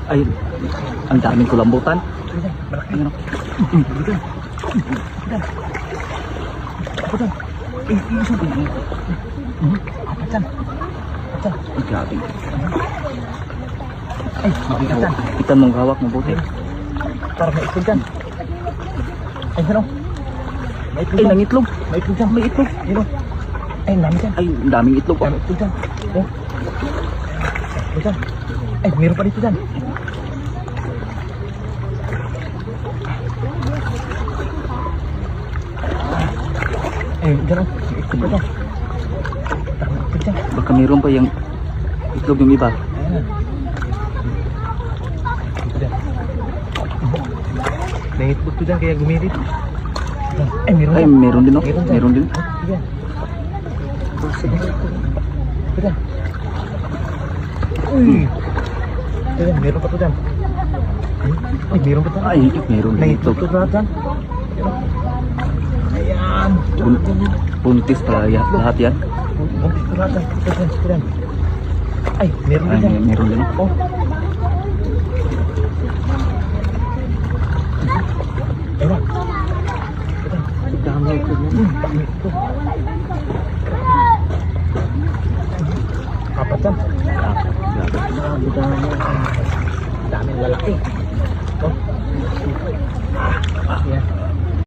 Ay, ang daming kulambutan. Malaki. Ano? Budan. Budan. Isang. Apat dyan. Ay, grabe. Ay, mabigat dyan. Kita mong hawak mabuti. Parang may itlog dyan. Ay, ano? May itlog Ay, dyan. nangitlog. May itlog dyan. May itlog. Ano? Ay, ang dami dyan. Ay, ang daming itlog. Dami itlog dyan. Oh. Itlog dyan. Ay, meron pa dito dyan. Ay, dyan o. May itlog pa dyan. Dami itlog dyan. Baka mayroon pa yung itlog yung iba. Ayan. Ito dyan. May itlog to dyan kaya gumirit. Ay, meron Ay, dyan. meron din, no? Meron dyan. Meron din. Yan. Ito dyan. Uy. Ito dyan, meron pa to dyan. Ay, meron pa dyan. Ay, meron din May itlog. itlog lahat dyan. Ayan. Buntis pala lahat yan. Buntis ko lahat dyan. Ito dyan, ito dyan. Ay, meron Ay, din dyan. meron din. Oh. Ayun na. Dami itlog yan. Dami itlog. Apat dyan. Daming lalaki. Oh. Yan.